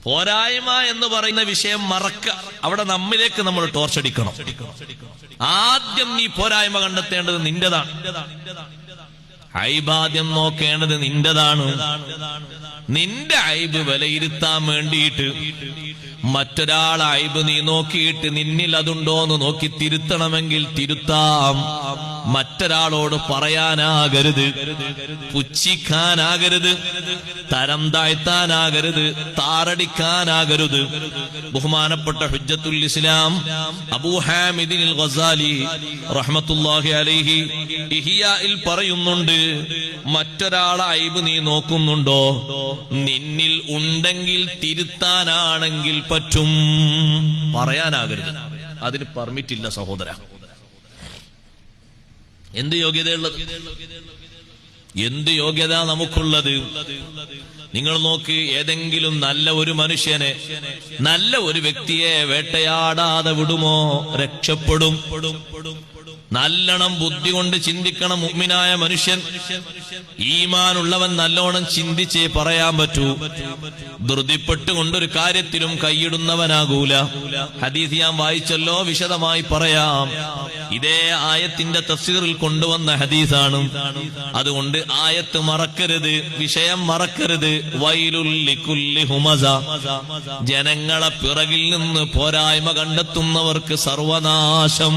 പോരായ്മ എന്ന് പറയുന്ന വിഷയം മറക്കുക. അവിടെ നമ്മിലേക്ക് നമ്മൾ ടോർച്ചടിക്കണം. ആദ്യം നീ പോരായ്മ കണ്ടെത്തേണ്ടത് നിന്റേതാണ്. ഐബാദ്യം നോക്കേണ്ടത് നിന്റേതാണ്. നിന്റെ ഐബ് വിലയിരുത്താൻ വേണ്ടിയിട്ട് മറ്റൊരാൾ ഐബ് നീ നോക്കിയിട്ട് നിന്നിൽ അതുണ്ടോന്ന് നോക്കി തിരുത്തണമെങ്കിൽ തിരുത്താം. മറ്റൊരാളോട് പറയാനാകരുത്, പുച്ഛിക്കാനാകരുത്, തരം താഴ്ത്താനാകരുത്, താറടിക്കാനാകരുത്. ബഹുമാനപ്പെട്ട ഹുജ്ജത്തുൽ ഇസ്ലാം അബൂ ഹാമിദിൻ അൽ ഗസാലി റഹ്മത്തുള്ളാഹി അലൈഹി ഇഹ്യാഇൽ പറയുന്നുണ്ട്, മറ്റൊരാളെ ഐബ് നീ നോക്കുന്നുണ്ടോ, നിന്നിൽ ഉണ്ടെങ്കിൽ തിരുത്താനാണെങ്കിൽ പറ്റും, പറയാനാകരുത്. അതിന് പെർമിറ്റ് ഇല്ല സഹോദര. എന്ത് യോഗ്യതയുള്ളത്? എന്ത് യോഗ്യത നമുക്കുള്ളത്? നിങ്ങൾ നോക്ക്, ഏതെങ്കിലും നല്ല ഒരു മനുഷ്യനെ, നല്ല ഒരു വ്യക്തിയെ വേട്ടയാടാതെ വിടുമോ? രക്ഷപ്പെടും. നല്ലോണം ബുദ്ധി കൊണ്ട് ചിന്തിക്കണം മുഅ്മിനായ മനുഷ്യൻ. ഈമാനുള്ളവൻ നല്ലോണം ചിന്തിച്ചേ പറയാൻ പറ്റൂ. ധൃതിപ്പെട്ടുകൊണ്ടൊരു കാര്യത്തിലും കൈയിടുന്നവനാകൂല. ഹദീസ് ഞാൻ വായിച്ചല്ലോ, വിശദമായി പറയാം. ഇതേ ആയത്തിന്റെ തഫ്സീറിൽ കൊണ്ടുവന്ന ഹദീസാണ്. അതുകൊണ്ട് ആയത്ത് മറക്കരുത്, വിഷയം മറക്കരുത്. വൈലുൽ ലികുല്ലി ഹുമസ, ജനങ്ങളെ പിറകിൽ നിന്ന് പോരായ്മ കണ്ടെത്തുന്നവർക്ക് സർവനാശം.